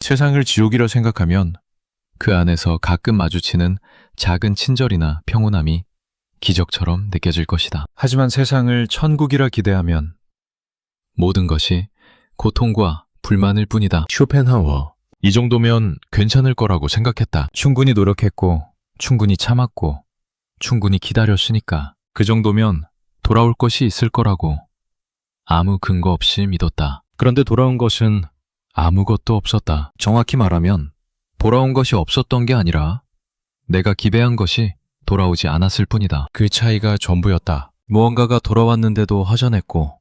세상을 지옥이라 생각하면 그 안에서 가끔 마주치는 작은 친절이나 평온함이 기적처럼 느껴질 것이다. 하지만 세상을 천국이라 기대하면 모든 것이 고통과 불만일 뿐이다. 쇼펜하워. 이 정도면 괜찮을 거라고 생각했다. 충분히 노력했고, 충분히 참았고, 충분히 기다렸으니까 그 정도면 돌아올 것이 있을 거라고 아무 근거 없이 믿었다. 그런데 돌아온 것은 아무것도 없었다. 정확히 말하면 돌아온 것이 없었던 게 아니라 내가 기대한 것이 돌아오지 않았을 뿐이다. 그 차이가 전부였다. 무언가가 돌아왔는데도 허전했고,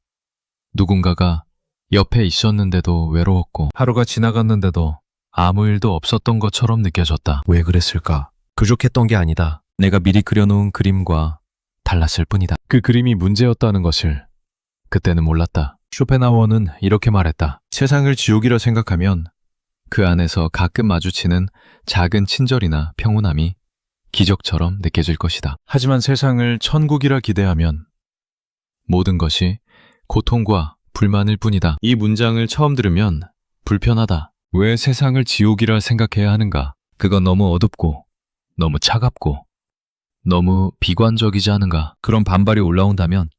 누군가가 옆에 있었는데도 외로웠고, 하루가 지나갔는데도 아무 일도 없었던 것처럼 느껴졌다. 왜 그랬을까? 부족했던 게 아니다. 내가 미리 그려놓은 그림과 달랐을 뿐이다. 그 그림이 문제였다는 것을 그때는 몰랐다. 쇼펜하워는 이렇게 말했다. 세상을 지옥이라 생각하면 그 안에서 가끔 마주치는 작은 친절이나 평온함이 기적처럼 느껴질 것이다. 하지만 세상을 천국이라 기대하면 모든 것이 고통과 불만일 뿐이다. 이 문장을 처음 들으면 불편하다. 왜 세상을 지옥이라 생각해야 하는가? 그건 너무 어둡고 너무 차갑고 너무 비관적이지 않은가? 그런 반발이 올라온다면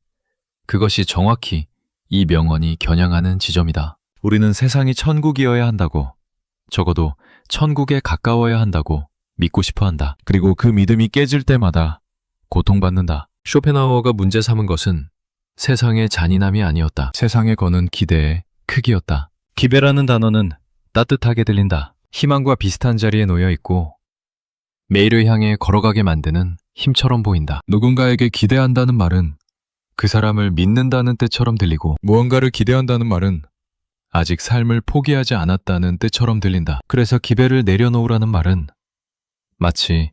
그것이 정확히 이 명언이 겨냥하는 지점이다. 우리는 세상이 천국이어야 한다고, 적어도 천국에 가까워야 한다고 믿고 싶어 한다. 그리고 그 믿음이 깨질 때마다 고통받는다. 쇼펜하우어가 문제 삼은 것은 세상의 잔인함이 아니었다. 세상에 거는 기대의 크기였다. 기대라는 단어는 따뜻하게 들린다. 희망과 비슷한 자리에 놓여 있고 매일을 향해 걸어가게 만드는 힘처럼 보인다. 누군가에게 기대한다는 말은 그 사람을 믿는다는 뜻처럼 들리고, 무언가를 기대한다는 말은 아직 삶을 포기하지 않았다는 뜻처럼 들린다. 그래서 기대를 내려놓으라는 말은 마치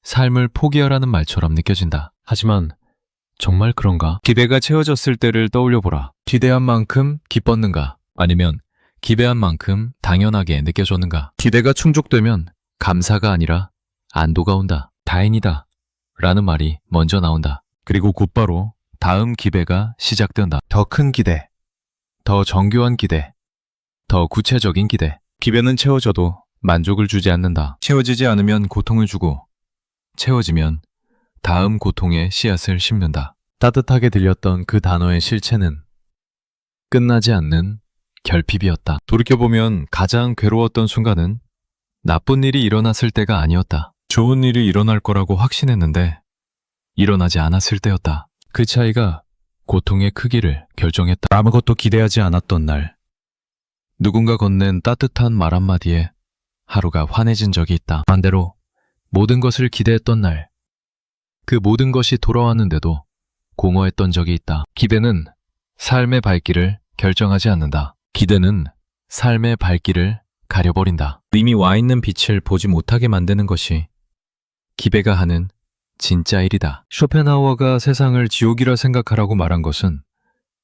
삶을 포기하라는 말처럼 느껴진다. 하지만 정말 그런가? 기대가 채워졌을 때를 떠올려보라. 기대한 만큼 기뻤는가? 아니면 기대한 만큼 당연하게 느껴졌는가? 기대가 충족되면 감사가 아니라 안도가 온다. 다행이다 라는 말이 먼저 나온다. 그리고 곧바로 다음 기대가 시작된다. 더 큰 기대, 더 정교한 기대, 더 구체적인 기대. 기대는 채워져도 만족을 주지 않는다. 채워지지 않으면 고통을 주고, 채워지면 다음 고통의 씨앗을 심는다. 따뜻하게 들렸던 그 단어의 실체는 끝나지 않는 결핍이었다. 돌이켜보면 가장 괴로웠던 순간은 나쁜 일이 일어났을 때가 아니었다. 좋은 일이 일어날 거라고 확신했는데 일어나지 않았을 때였다. 그 차이가 고통의 크기를 결정했다. 아무것도 기대하지 않았던 날, 누군가 건넨 따뜻한 말 한마디에 하루가 환해진 적이 있다. 반대로 모든 것을 기대했던 날, 그 모든 것이 돌아왔는데도 공허했던 적이 있다. 기대는 삶의 발길을 결정하지 않는다. 기대는 삶의 발길을 가려버린다. 이미 와 있는 빛을 보지 못하게 만드는 것이 기대가 하는 진짜 일이다. 쇼펜하우어가 세상을 지옥이라 생각하라고 말한 것은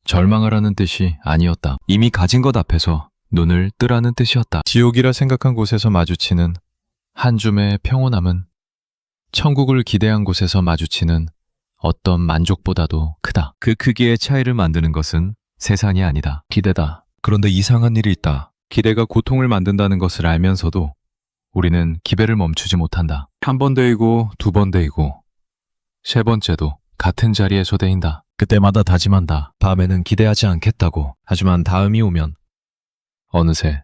절망하라는 뜻이 아니었다. 이미 가진 것 앞에서 눈을 뜨라는 뜻이었다. 지옥이라 생각한 곳에서 마주치는 한 줌의 평온함은 천국을 기대한 곳에서 마주치는 어떤 만족보다도 크다. 그 크기의 차이를 만드는 것은 세상이 아니다. 기대다. 그런데 이상한 일이 있다. 기대가 고통을 만든다는 것을 알면서도 우리는 기대를 멈추지 못한다. 한 번 데이고, 두 번 데이고, 세 번째도 같은 자리에서 데인다. 그때마다 다짐한다. 다음에는 기대하지 않겠다고. 하지만 다음이 오면 어느새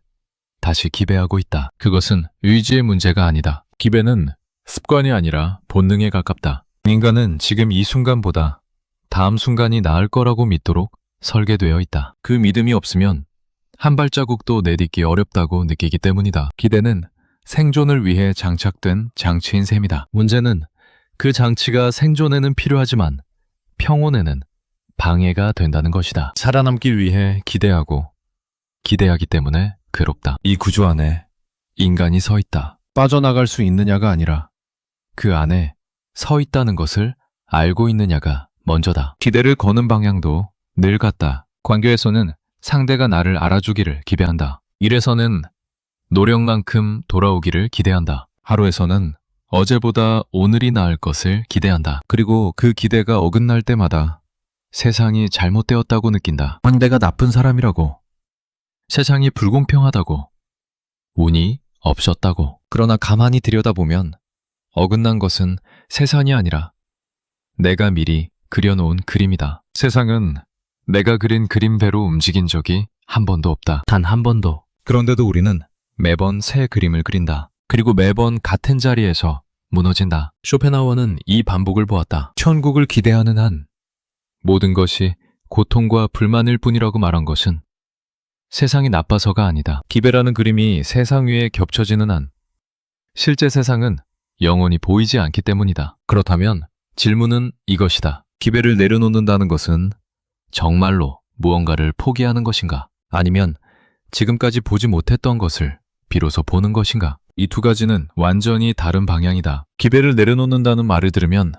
다시 기대하고 있다. 그것은 의지의 문제가 아니다. 기대는 습관이 아니라 본능에 가깝다. 인간은 지금 이 순간보다 다음 순간이 나을 거라고 믿도록 설계되어 있다. 그 믿음이 없으면 한 발자국도 내딛기 어렵다고 느끼기 때문이다. 기대는 생존을 위해 장착된 장치인 셈이다. 문제는 그 장치가 생존에는 필요하지만 평온에는 방해가 된다는 것이다. 살아남기 위해 기대하고 기대하기 때문에 괴롭다. 이 구조 안에 인간이 서 있다. 빠져나갈 수 있느냐가 아니라 그 안에 서 있다는 것을 알고 있느냐가 먼저다. 기대를 거는 방향도 늘 같다. 관계에서는 상대가 나를 알아주기를 기대한다. 일에서는 노력만큼 돌아오기를 기대한다. 하루에서는 어제보다 오늘이 나을 것을 기대한다. 그리고 그 기대가 어긋날 때마다 세상이 잘못되었다고 느낀다. 상대가 나쁜 사람이라고, 세상이 불공평하다고, 운이 없었다고. 그러나 가만히 들여다보면 어긋난 것은 세상이 아니라 내가 미리 그려놓은 그림이다. 세상은 내가 그린 그림대로 움직인 적이 한 번도 없다. 단 한 번도. 그런데도 우리는 매번 새 그림을 그린다. 그리고 매번 같은 자리에서 무너진다. 쇼펜하우어는 이 반복을 보았다. 천국을 기대하는 한 모든 것이 고통과 불만일 뿐이라고 말한 것은 세상이 나빠서가 아니다. 기배라는 그림이 세상 위에 겹쳐지는 한 실제 세상은 영원히 보이지 않기 때문이다. 그렇다면 질문은 이것이다. 기배를 내려놓는다는 것은 정말로 무언가를 포기하는 것인가? 아니면 지금까지 보지 못했던 것을 비로소 보는 것인가? 이 두 가지는 완전히 다른 방향이다. 기배를 내려놓는다는 말을 들으면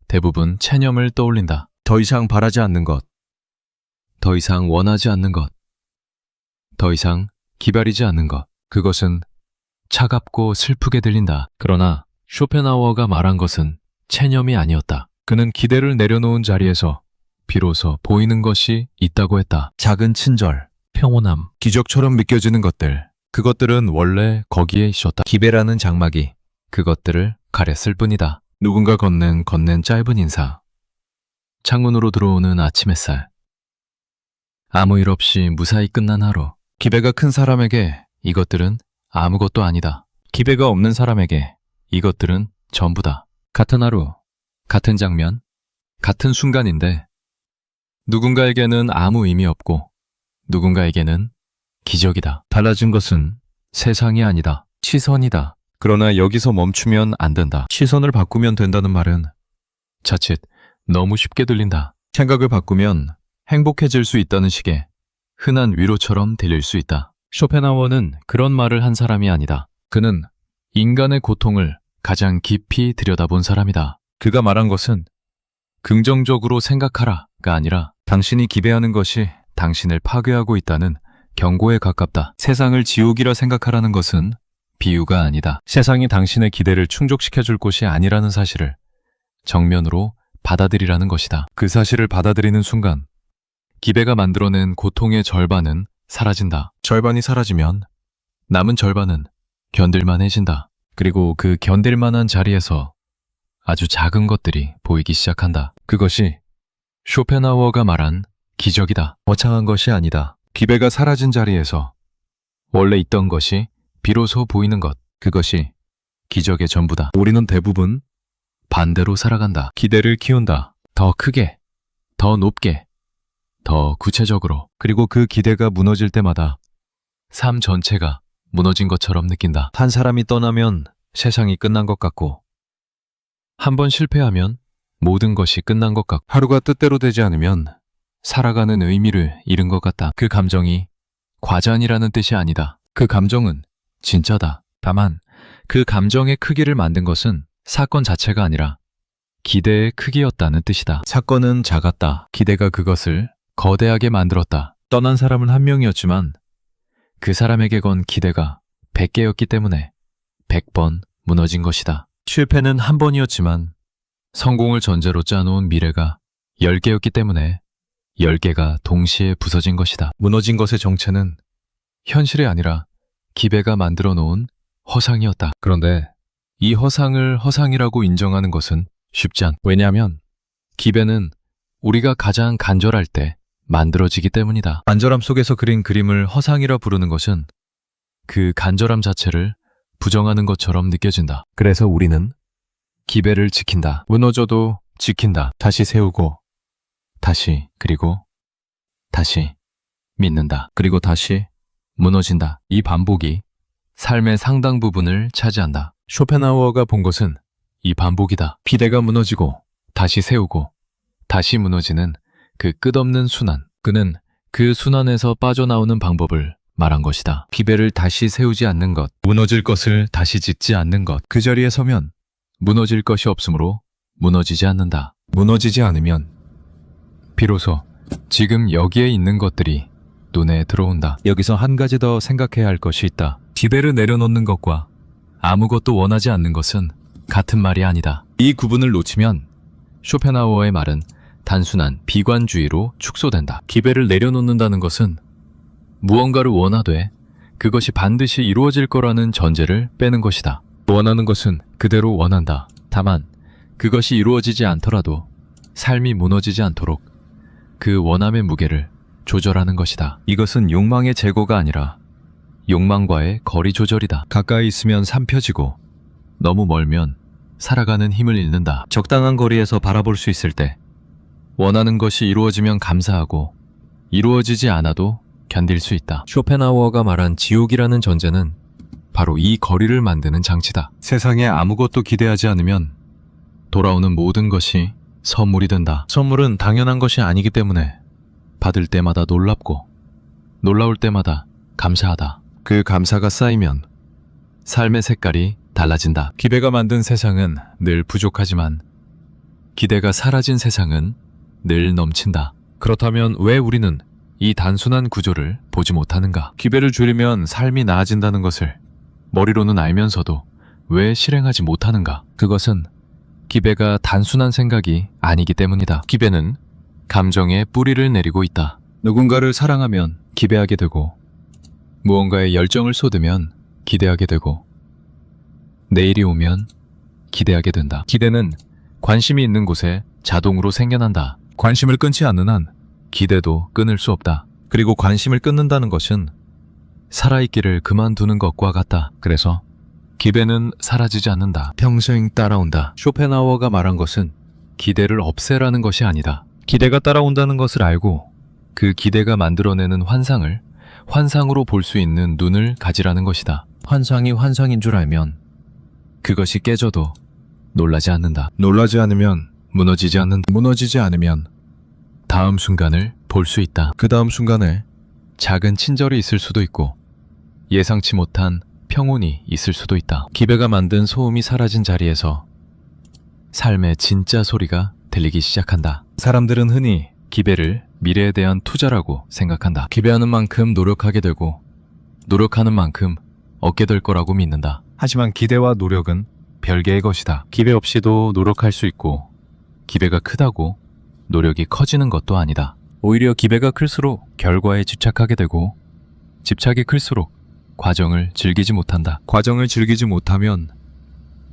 대부분 체념을 떠올린다. 더 이상 바라지 않는 것, 더 이상 원하지 않는 것, 더 이상 기다리지 않는 것. 그것은 차갑고 슬프게 들린다. 그러나 쇼펜하우어가 말한 것은 체념이 아니었다. 그는 기대를 내려놓은 자리에서 비로소 보이는 것이 있다고 했다. 작은 친절, 평온함, 기적처럼 믿겨지는 것들. 그것들은 원래 거기에 있었다. 기배라는 장막이 그것들을 가렸을 뿐이다. 누군가 건넨 짧은 인사, 창문으로 들어오는 아침 햇살, 아무 일 없이 무사히 끝난 하루. 기배가 큰 사람에게 이것들은 아무것도 아니다. 기배가 없는 사람에게 이것들은 전부다. 같은 하루, 같은 장면, 같은 순간인데 누군가에게는 아무 의미 없고 누군가에게는 기적이다. 달라진 것은 세상이 아니다. 시선이다. 그러나 여기서 멈추면 안 된다. 시선을 바꾸면 된다는 말은 자칫 너무 쉽게 들린다. 생각을 바꾸면 행복해질 수 있다는 식의 흔한 위로처럼 들릴 수 있다. 쇼펜하우어는 그런 말을 한 사람이 아니다. 그는 인간의 고통을 가장 깊이 들여다본 사람이다. 그가 말한 것은 긍정적으로 생각하라가 아니라 당신이 기대하는 것이 당신을 파괴하고 있다는 경고에 가깝다. 세상을 지옥이라 생각하라는 것은 비유가 아니다. 세상이 당신의 기대를 충족시켜줄 곳이 아니라는 사실을 정면으로 받아들이라는 것이다. 그 사실을 받아들이는 순간 기배가 만들어낸 고통의 절반은 사라진다. 절반이 사라지면 남은 절반은 견딜만해진다. 그리고 그 견딜만한 자리에서 아주 작은 것들이 보이기 시작한다. 그것이 쇼펜하우어가 말한 기적이다. 거창한 것이 아니다. 기배가 사라진 자리에서 원래 있던 것이 비로소 보이는 것. 그것이 기적의 전부다. 우리는 대부분 반대로 살아간다. 기대를 키운다. 더 크게, 더 높게, 더 구체적으로. 그리고 그 기대가 무너질 때마다 삶 전체가 무너진 것처럼 느낀다. 한 사람이 떠나면 세상이 끝난 것 같고 한 번 실패하면 모든 것이 끝난 것 같고 하루가 뜻대로 되지 않으면 살아가는 의미를 잃은 것 같다. 그 감정이 과장이라는 뜻이 아니다. 그 감정은 진짜다. 다만 그 감정의 크기를 만든 것은 사건 자체가 아니라 기대의 크기였다는 뜻이다. 사건은 작았다. 기대가 그것을 거대하게 만들었다. 떠난 사람은 한 명이었지만 그 사람에게 건 기대가 100개였기 때문에 100번 무너진 것이다. 실패는 한 번이었지만 성공을 전제로 짜놓은 미래가 10개였기 때문에 10개가 동시에 부서진 것이다. 무너진 것의 정체는 현실이 아니라 기배가 만들어 놓은 허상이었다. 그런데 이 허상을 허상이라고 인정하는 것은 쉽지 않다. 왜냐하면 기배는 우리가 가장 간절할 때 만들어지기 때문이다. 간절함 속에서 그린 그림을 허상이라 부르는 것은 그 간절함 자체를 부정하는 것처럼 느껴진다. 그래서 우리는 기배를 지킨다. 무너져도 지킨다. 다시 세우고 다시 그리고 다시 믿는다. 그리고 다시 무너진다. 이 반복이 삶의 상당 부분을 차지한다. 쇼펜하우어가 본 것은 이 반복이다. 기대가 무너지고 다시 세우고 다시 무너지는 그 끝없는 순환. 그는 그 순환에서 빠져나오는 방법을 말한 것이다. 기배를 다시 세우지 않는 것, 무너질 것을 다시 짓지 않는 것. 그 자리에 서면 무너질 것이 없으므로 무너지지 않는다. 무너지지 않으면 비로소 지금 여기에 있는 것들이 눈에 들어온다. 여기서 한 가지 더 생각해야 할 것이 있다. 기대를 내려놓는 것과 아무것도 원하지 않는 것은 같은 말이 아니다. 이 구분을 놓치면 쇼펜하우어의 말은 단순한 비관주의로 축소된다. 기배를 내려놓는다는 것은 무언가를 원하되 그것이 반드시 이루어질 거라는 전제를 빼는 것이다. 원하는 것은 그대로 원한다. 다만 그것이 이루어지지 않더라도 삶이 무너지지 않도록 그 원함의 무게를 조절하는 것이다. 이것은 욕망의 제거가 아니라 욕망과의 거리 조절이다. 가까이 있으면 삼켜지고 너무 멀면 살아가는 힘을 잃는다. 적당한 거리에서 바라볼 수 있을 때 원하는 것이 이루어지면 감사하고 이루어지지 않아도 견딜 수 있다. 쇼펜하우어가 말한 지옥이라는 전제는 바로 이 거리를 만드는 장치다. 세상에 아무것도 기대하지 않으면 돌아오는 모든 것이 선물이 된다. 선물은 당연한 것이 아니기 때문에 받을 때마다 놀랍고 놀라울 때마다 감사하다. 그 감사가 쌓이면 삶의 색깔이 달라진다. 기대가 만든 세상은 늘 부족하지만 기대가 사라진 세상은 늘 넘친다. 그렇다면 왜 우리는 이 단순한 구조를 보지 못하는가? 기대를 줄이면 삶이 나아진다는 것을 머리로는 알면서도 왜 실행하지 못하는가? 그것은 기대가 단순한 생각이 아니기 때문이다. 기대는 감정에 뿌리를 내리고 있다. 누군가를 사랑하면 기대하게 되고 무언가에 열정을 쏟으면 기대하게 되고 내일이 오면 기대하게 된다. 기대는 관심이 있는 곳에 자동으로 생겨난다. 관심을 끊지 않는 한 기대도 끊을 수 없다. 그리고 관심을 끊는다는 것은 살아있기를 그만두는 것과 같다. 그래서 기대는 사라지지 않는다. 평생 따라온다. 쇼펜하우어가 말한 것은 기대를 없애라는 것이 아니다. 기대가 따라온다는 것을 알고 그 기대가 만들어내는 환상을 환상으로 볼 수 있는 눈을 가지라는 것이다. 환상이 환상인 줄 알면 그것이 깨져도 놀라지 않는다. 놀라지 않으면 무너지지 않는다. 무너지지 않으면 다음 순간을 볼 수 있다. 그 다음 순간에 작은 친절이 있을 수도 있고 예상치 못한 평온이 있을 수도 있다. 기대가 만든 소음이 사라진 자리에서 삶의 진짜 소리가 들리기 시작한다. 사람들은 흔히 기대를 미래에 대한 투자라고 생각한다. 기대하는 만큼 노력하게 되고 노력하는 만큼 얻게 될 거라고 믿는다. 하지만 기대와 노력은 별개의 것이다. 기대 없이도 노력할 수 있고 기대가 크다고 노력이 커지는 것도 아니다. 오히려 기대가 클수록 결과에 집착하게 되고 집착이 클수록 과정을 즐기지 못한다. 과정을 즐기지 못하면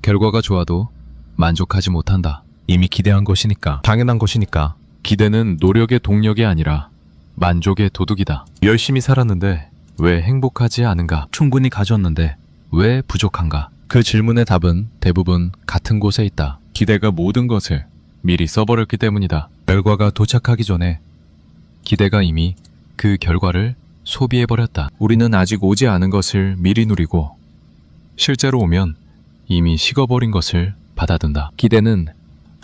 결과가 좋아도 만족하지 못한다. 이미 기대한 것이니까, 당연한 것이니까. 기대는 노력의 동력이 아니라 만족의 도둑이다. 열심히 살았는데 왜 행복하지 않은가? 충분히 가졌는데 왜 부족한가? 그 질문의 답은 대부분 같은 곳에 있다. 기대가 모든 것을 미리 써버렸기 때문이다. 결과가 도착하기 전에 기대가 이미 그 결과를 소비해버렸다. 우리는 아직 오지 않은 것을 미리 누리고 실제로 오면 이미 식어버린 것을 받아든다. 기대는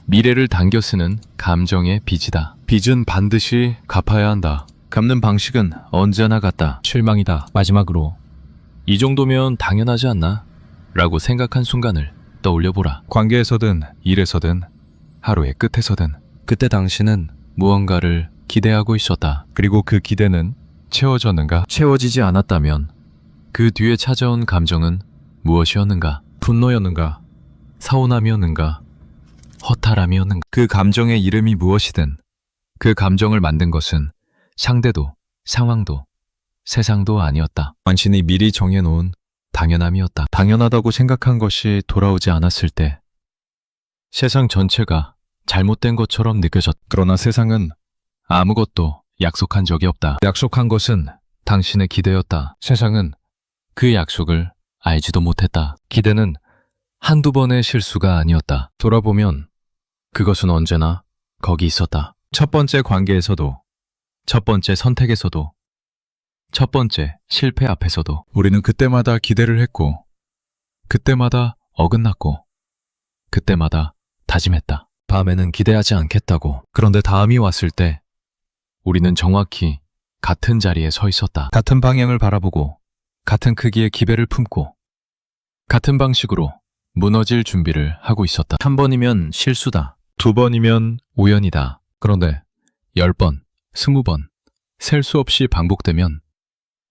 미래를 당겨 쓰는 감정의 빚이다. 빚은 반드시 갚아야 한다. 갚는 방식은 언제나 같다. 실망이다. 마지막으로 이 정도면 당연하지 않나? 라고 생각한 순간을 떠올려보라. 관계에서든 일에서든 하루의 끝에서든 그때 당신은 무언가를 기대하고 있었다. 그리고 그 기대는 채워졌는가? 채워지지 않았다면 그 뒤에 찾아온 감정은 무엇이었는가? 분노였는가? 서운함이었는가? 허탈함이었는가? 그 감정의 이름이 무엇이든 그 감정을 만든 것은 상대도 상황도 세상도 아니었다. 당신이 미리 정해놓은 당연함이었다. 당연하다고 생각한 것이 돌아오지 않았을 때 세상 전체가 잘못된 것처럼 느껴졌다. 그러나 세상은 아무것도 약속한 적이 없다. 약속한 것은 당신의 기대였다. 세상은 그 약속을 알지도 못했다. 기대는 한두 번의 실수가 아니었다. 돌아보면 그것은 언제나 거기 있었다. 첫 번째 관계에서도, 첫 번째 선택에서도, 첫 번째 실패 앞에서도 우리는 그때마다 기대를 했고 그때마다 어긋났고 그때마다 다짐했다. 다음에는 기대하지 않겠다고. 그런데 다음이 왔을 때 우리는 정확히 같은 자리에 서 있었다. 같은 방향을 바라보고 같은 크기의 기대를 품고 같은 방식으로 무너질 준비를 하고 있었다. 한 번이면 실수다. 두 번이면 우연이다. 그런데 10번, 20번, 셀 수 없이 반복되면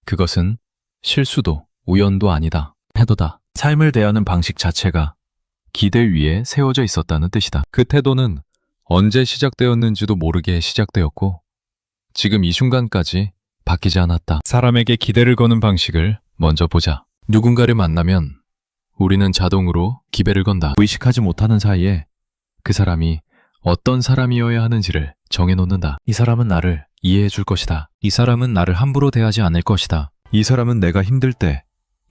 그것은 실수도 우연도 아니다. 태도다. 삶을 대하는 방식 자체가 기대 위에 세워져 있었다는 뜻이다. 그 태도는 언제 시작되었는지도 모르게 시작되었고 지금 이 순간까지 바뀌지 않았다. 사람에게 기대를 거는 방식을 먼저 보자. 누군가를 만나면 우리는 자동으로 기배를 건다. 의식하지 못하는 사이에 그 사람이 어떤 사람이어야 하는지를 정해놓는다. 이 사람은 나를 이해해 줄 것이다. 이 사람은 나를 함부로 대하지 않을 것이다. 이 사람은 내가 힘들 때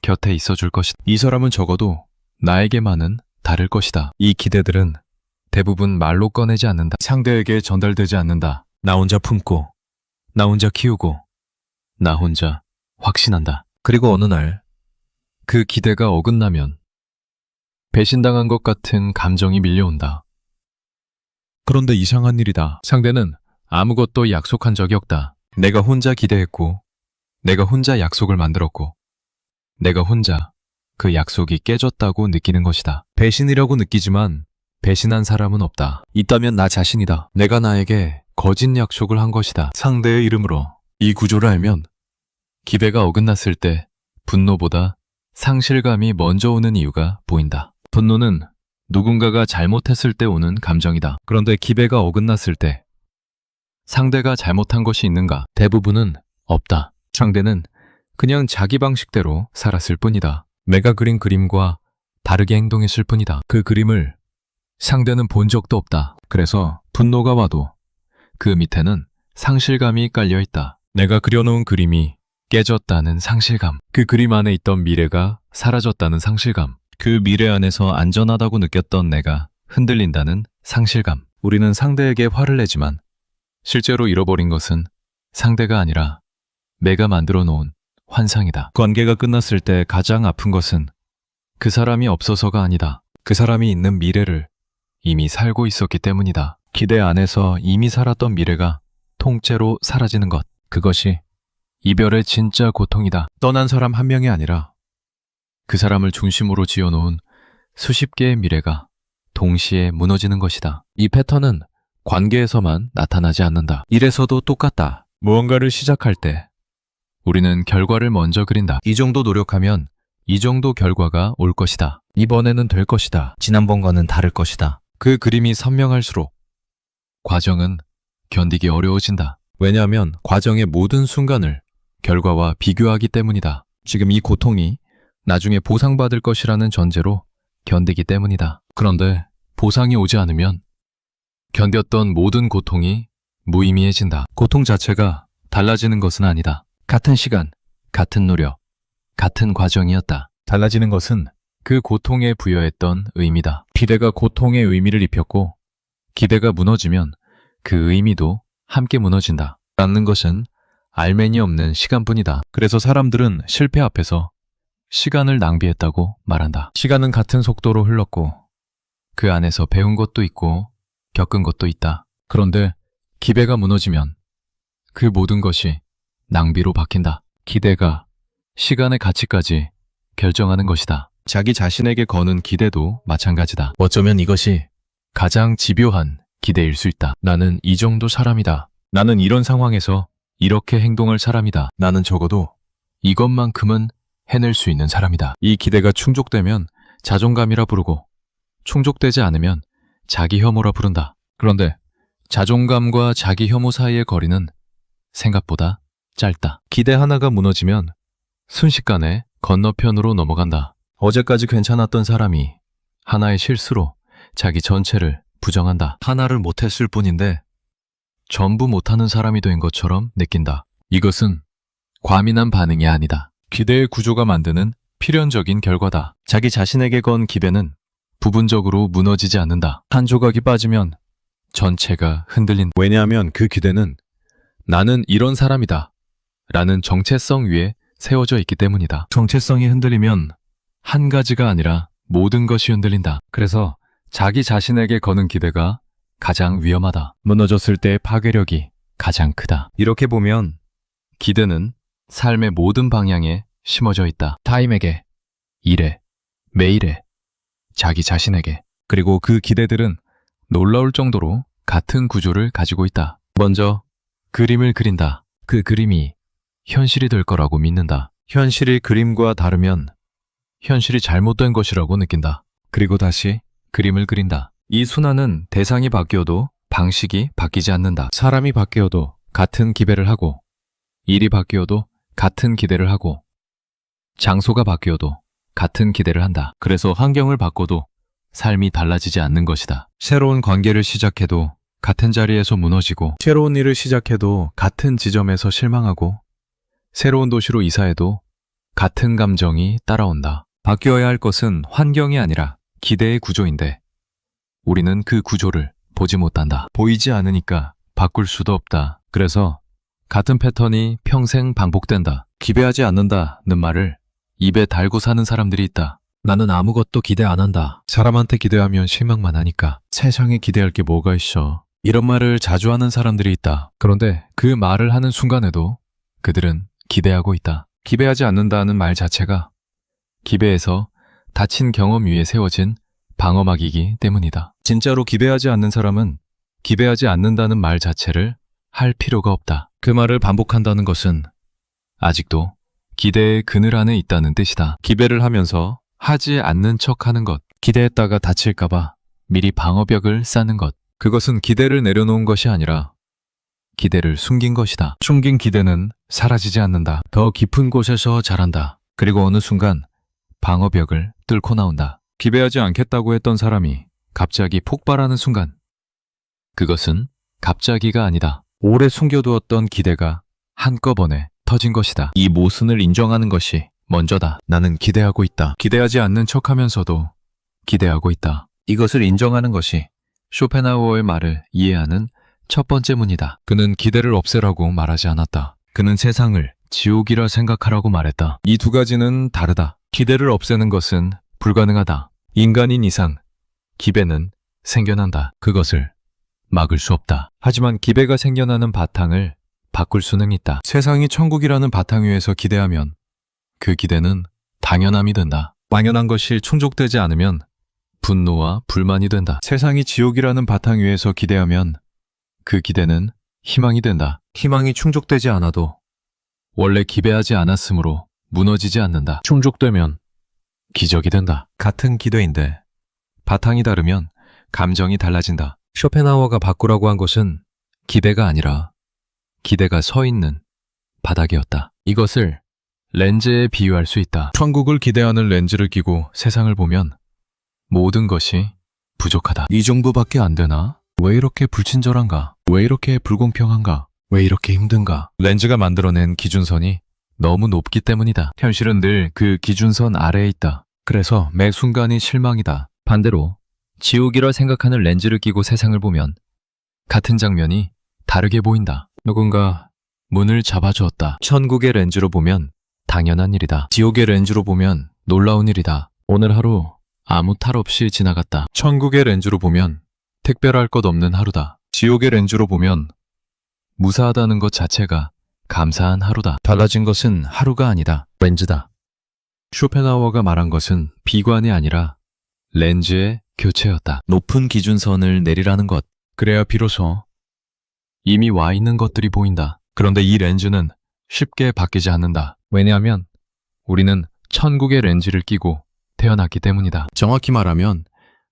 곁에 있어 줄 것이다. 이 사람은 적어도 나에게만은 다를 것이다. 이 기대들은 대부분 말로 꺼내지 않는다. 상대에게 전달되지 않는다. 나 혼자 품고, 나 혼자 키우고, 나 혼자 확신한다. 그리고 어느 날 그 기대가 어긋나면 배신당한 것 같은 감정이 밀려온다. 그런데 이상한 일이다. 상대는 아무것도 약속한 적이 없다. 내가 혼자 기대했고, 내가 혼자 약속을 만들었고, 내가 혼자 그 약속이 깨졌다고 느끼는 것이다. 배신이라고 느끼지만 배신한 사람은 없다. 있다면 나 자신이다. 내가 나에게 거짓 약속을 한 것이다. 상대의 이름으로. 이 구조를 알면 기대가 어긋났을 때 분노보다 상실감이 먼저 오는 이유가 보인다. 분노는 누군가가 잘못했을 때 오는 감정이다. 그런데 기대가 어긋났을 때 상대가 잘못한 것이 있는가? 대부분은 없다. 상대는 그냥 자기 방식대로 살았을 뿐이다. 내가 그린 그림과 다르게 행동했을 뿐이다. 그 그림을 상대는 본 적도 없다. 그래서 분노가 와도 그 밑에는 상실감이 깔려 있다. 내가 그려놓은 그림이 깨졌다는 상실감. 그 그림 안에 있던 미래가 사라졌다는 상실감. 그 미래 안에서 안전하다고 느꼈던 내가 흔들린다는 상실감. 우리는 상대에게 화를 내지만 실제로 잃어버린 것은 상대가 아니라 내가 만들어 놓은 환상이다. 관계가 끝났을 때 가장 아픈 것은 그 사람이 없어서가 아니다. 그 사람이 있는 미래를 이미 살고 있었기 때문이다. 기대 안에서 이미 살았던 미래가 통째로 사라지는 것. 그것이 이별의 진짜 고통이다. 떠난 사람 한 명이 아니라 그 사람을 중심으로 지어놓은 수십 개의 미래가 동시에 무너지는 것이다. 이 패턴은 관계에서만 나타나지 않는다. 일에서도 똑같다. 무언가를 시작할 때 우리는 결과를 먼저 그린다. 이 정도 노력하면 이 정도 결과가 올 것이다. 이번에는 될 것이다. 지난번과는 다를 것이다. 그 그림이 선명할수록 과정은 견디기 어려워진다. 왜냐하면 과정의 모든 순간을 결과와 비교하기 때문이다. 지금 이 고통이 나중에 보상받을 것이라는 전제로 견디기 때문이다. 그런데 보상이 오지 않으면 견뎠던 모든 고통이 무의미해진다. 고통 자체가 달라지는 것은 아니다. 같은 시간, 같은 노력, 같은 과정이었다. 달라지는 것은 그 고통에 부여했던 의미다. 기대가 고통의 의미를 입혔고 기대가 무너지면 그 의미도 함께 무너진다. 남는 것은 알맹이 없는 시간뿐이다. 그래서 사람들은 실패 앞에서 시간을 낭비했다고 말한다. 시간은 같은 속도로 흘렀고 그 안에서 배운 것도 있고 겪은 것도 있다. 그런데 기대가 무너지면 그 모든 것이 낭비로 바뀐다. 기대가 시간의 가치까지 결정하는 것이다. 자기 자신에게 거는 기대도 마찬가지다. 어쩌면 이것이 가장 집요한 기대일 수 있다. 나는 이 정도 사람이다. 나는 이런 상황에서 이렇게 행동할 사람이다. 나는 적어도 이것만큼은 해낼 수 있는 사람이다. 이 기대가 충족되면 자존감이라 부르고 충족되지 않으면 자기 혐오라 부른다. 그런데 자존감과 자기 혐오 사이의 거리는 생각보다 짧다. 기대 하나가 무너지면 순식간에 건너편으로 넘어간다. 어제까지 괜찮았던 사람이 하나의 실수로 자기 전체를 부정한다. 하나를 못했을 뿐인데 전부 못하는 사람이 된 것처럼 느낀다. 이것은 과민한 반응이 아니다. 기대의 구조가 만드는 필연적인 결과다. 자기 자신에게 건 기대는 부분적으로 무너지지 않는다. 한 조각이 빠지면 전체가 흔들린다. 왜냐하면 그 기대는 나는 이런 사람이다 라는 정체성 위에 세워져 있기 때문이다. 정체성이 흔들리면 한 가지가 아니라 모든 것이 흔들린다. 그래서 자기 자신에게 거는 기대가 가장 위험하다. 무너졌을 때의 파괴력이 가장 크다. 이렇게 보면 기대는 삶의 모든 방향에 심어져 있다. 타인에게, 일에, 매일에, 자기 자신에게. 그리고 그 기대들은 놀라울 정도로 같은 구조를 가지고 있다. 먼저 그림을 그린다. 그 그림이 현실이 될 거라고 믿는다. 현실이 그림과 다르면 현실이 잘못된 것이라고 느낀다. 그리고 다시 그림을 그린다. 이 순환은 대상이 바뀌어도 방식이 바뀌지 않는다. 사람이 바뀌어도 같은 기대를 하고 일이 바뀌어도 같은 기대를 하고 장소가 바뀌어도 같은 기대를 한다. 그래서 환경을 바꿔도 삶이 달라지지 않는 것이다. 새로운 관계를 시작해도 같은 자리에서 무너지고, 새로운 일을 시작해도 같은 지점에서 실망하고, 새로운 도시로 이사해도 같은 감정이 따라온다. 바뀌어야 할 것은 환경이 아니라 기대의 구조인데 우리는 그 구조를 보지 못한다. 보이지 않으니까 바꿀 수도 없다. 그래서 같은 패턴이 평생 반복된다. 기대하지 않는다는 말을 입에 달고 사는 사람들이 있다. 나는 아무것도 기대 안 한다. 사람한테 기대하면 실망만 하니까 세상에 기대할 게 뭐가 있어. 이런 말을 자주 하는 사람들이 있다. 그런데 그 말을 하는 순간에도 그들은 기대하고 있다. 기대하지 않는다는 말 자체가 기대에서 다친 경험 위에 세워진 방어막이기 때문이다. 진짜로 기대하지 않는 사람은 기대하지 않는다는 말 자체를 할 필요가 없다. 그 말을 반복한다는 것은 아직도 기대의 그늘 안에 있다는 뜻이다. 기대를 하면서 하지 않는 척하는 것, 기대했다가 다칠까봐 미리 방어벽을 쌓는 것, 그것은 기대를 내려놓은 것이 아니라 기대를 숨긴 것이다. 숨긴 기대는 사라지지 않는다. 더 깊은 곳에서 자란다. 그리고 어느 순간 방어벽을 뚫고 나온다. 기대하지 않겠다고 했던 사람이 갑자기 폭발하는 순간, 그것은 갑자기가 아니다. 오래 숨겨두었던 기대가 한꺼번에 터진 것이다. 이 모순을 인정하는 것이 먼저다. 나는 기대하고 있다. 기대하지 않는 척하면서도 기대하고 있다. 이것을 인정하는 것이 쇼펜하우어의 말을 이해하는 첫 번째 문이다. 그는 기대를 없애라고 말하지 않았다. 그는 세상을 지옥이라 생각하라고 말했다. 이 두 가지는 다르다. 기대를 없애는 것은 불가능하다. 인간인 이상 기배는 생겨난다. 그것을 막을 수 없다. 하지만 기배가 생겨나는 바탕을 바꿀 수는 있다. 세상이 천국이라는 바탕 위에서 기대하면 그 기대는 당연함이 된다. 당연한 것이 충족되지 않으면 분노와 불만이 된다. 세상이 지옥이라는 바탕 위에서 기대하면 그 기대는 희망이 된다. 희망이 충족되지 않아도 원래 기대하지 않았으므로 무너지지 않는다. 충족되면 기적이 된다. 같은 기대인데 바탕이 다르면 감정이 달라진다. 쇼펜하우어가 바꾸라고 한 것은 기대가 아니라 기대가 서 있는 바닥이었다. 이것을 렌즈에 비유할 수 있다. 천국을 기대하는 렌즈를 끼고 세상을 보면 모든 것이 부족하다. 이 정도밖에 안 되나? 왜 이렇게 불친절한가? 왜 이렇게 불공평한가? 왜 이렇게 힘든가? 렌즈가 만들어낸 기준선이 너무 높기 때문이다. 현실은 늘 그 기준선 아래에 있다. 그래서 매 순간이 실망이다. 반대로 지옥이라 생각하는 렌즈를 끼고 세상을 보면 같은 장면이 다르게 보인다. 누군가 문을 잡아주었다. 천국의 렌즈로 보면 당연한 일이다. 지옥의 렌즈로 보면 놀라운 일이다. 오늘 하루 아무 탈 없이 지나갔다. 천국의 렌즈로 보면 특별할 것 없는 하루다. 지옥의 렌즈로 보면 무사하다는 것 자체가 감사한 하루다. 달라진 것은 하루가 아니다. 렌즈다. 쇼펜하우어가 말한 것은 비관이 아니라 렌즈의 교체였다. 높은 기준선을 내리라는 것. 그래야 비로소 이미 와 있는 것들이 보인다. 그런데 이 렌즈는 쉽게 바뀌지 않는다. 왜냐하면 우리는 천국의 렌즈를 끼고 태어났기 때문이다. 정확히 말하면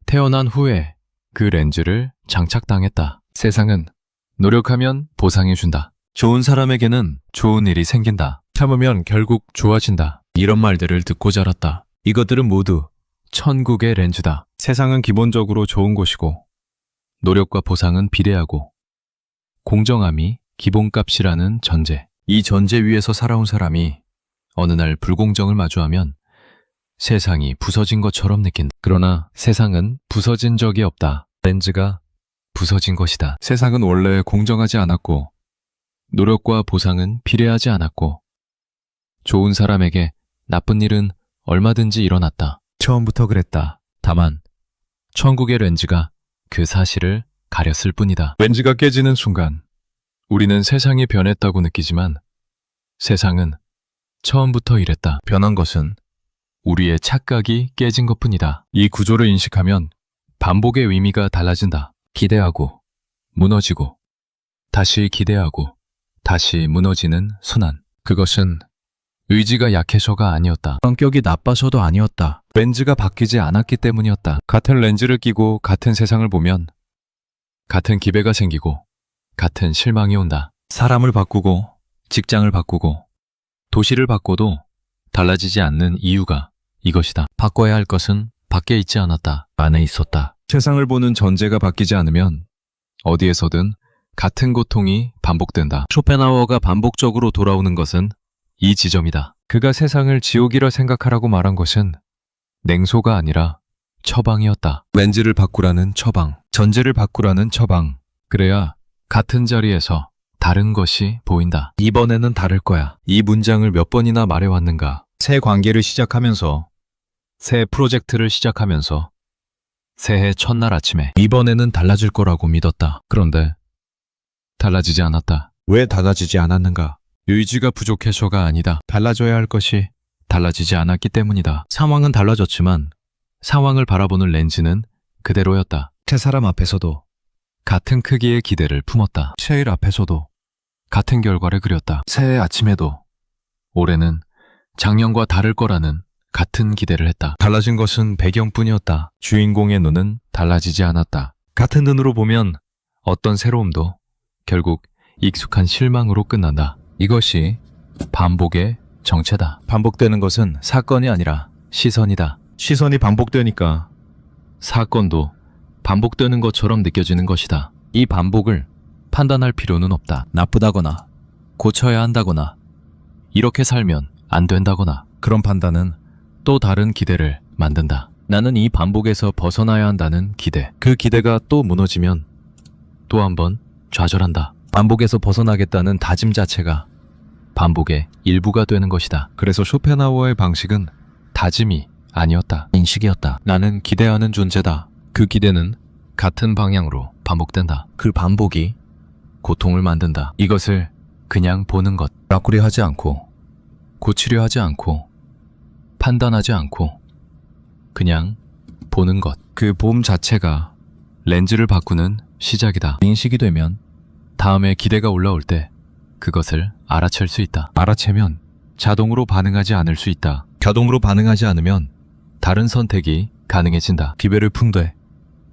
태어난 후에 그 렌즈를 장착당했다. 세상은 노력하면 보상해준다. 좋은 사람에게는 좋은 일이 생긴다. 참으면 결국 좋아진다. 이런 말들을 듣고 자랐다. 이것들은 모두 천국의 렌즈다. 세상은 기본적으로 좋은 곳이고 노력과 보상은 비례하고 공정함이 기본값이라는 전제. 이 전제 위에서 살아온 사람이 어느 날 불공정을 마주하면 세상이 부서진 것처럼 느낀다. 그러나 세상은 부서진 적이 없다. 렌즈가 부서진 것이다. 세상은 원래 공정하지 않았고 노력과 보상은 비례하지 않았고 좋은 사람에게 나쁜 일은 얼마든지 일어났다. 처음부터 그랬다. 다만 천국의 렌즈가 그 사실을 가렸을 뿐이다. 렌즈가 깨지는 순간 우리는 세상이 변했다고 느끼지만 세상은 처음부터 이랬다. 변한 것은 우리의 착각이 깨진 것뿐이다. 이 구조를 인식하면 반복의 의미가 달라진다. 기대하고 무너지고 다시 기대하고 다시 무너지는 순환. 그것은 의지가 약해서가 아니었다. 성격이 나빠서도 아니었다. 렌즈가 바뀌지 않았기 때문이었다. 같은 렌즈를 끼고 같은 세상을 보면 같은 기배가 생기고 같은 실망이 온다. 사람을 바꾸고 직장을 바꾸고 도시를 바꿔도 달라지지 않는 이유가 이것이다. 바꿔야 할 것은 밖에 있지 않았다. 안에 있었다. 세상을 보는 전제가 바뀌지 않으면 어디에서든 같은 고통이 반복된다. 쇼펜하우어가 반복적으로 돌아오는 것은 이 지점이다. 그가 세상을 지옥이라 생각하라고 말한 것은 냉소가 아니라 처방이었다. 렌즈를 바꾸라는 처방, 전제를 바꾸라는 처방. 그래야 같은 자리에서 다른 것이 보인다. 이번에는 다를 거야. 이 문장을 몇 번이나 말해왔는가. 새 관계를 시작하면서, 새 프로젝트를 시작하면서, 새해 첫날 아침에 이번에는 달라질 거라고 믿었다. 그런데 달라지지 않았다. 왜 달라지지 않았는가? 의지가 부족해서가 아니다. 달라져야 할 것이 달라지지 않았기 때문이다. 상황은 달라졌지만 상황을 바라보는 렌즈는 그대로였다. 세 사람 앞에서도 같은 크기의 기대를 품었다. 새일 앞에서도 같은 결과를 그렸다. 새해 아침에도 올해는 작년과 다를 거라는 같은 기대를 했다. 달라진 것은 배경뿐이었다. 주인공의 눈은 달라지지 않았다. 같은 눈으로 보면 어떤 새로움도 결국 익숙한 실망으로 끝난다. 이것이 반복의 정체다. 반복되는 것은 사건이 아니라 시선이다. 시선이 반복되니까 사건도 반복되는 것처럼 느껴지는 것이다. 이 반복을 판단할 필요는 없다. 나쁘다거나 고쳐야 한다거나 이렇게 살면 안 된다거나 그런 판단은 또 다른 기대를 만든다. 나는 이 반복에서 벗어나야 한다는 기대. 그 기대가 또 무너지면 또 한 번 좌절한다. 반복에서 벗어나겠다는 다짐 자체가 반복의 일부가 되는 것이다. 그래서 쇼펜하우어의 방식은 다짐이 아니었다. 인식이었다. 나는 기대하는 존재다. 그 기대는 같은 방향으로 반복된다. 그 반복이 고통을 만든다. 이것을 그냥 보는 것. 바꾸려 하지 않고 고치려 하지 않고 판단하지 않고 그냥 보는 것. 그 봄 자체가 렌즈를 바꾸는 시작이다. 인식이 되면 다음에 기대가 올라올 때 그것을 알아챌 수 있다. 알아채면 자동으로 반응하지 않을 수 있다. 자동으로 반응하지 않으면 다른 선택이 가능해진다. 기회를 품되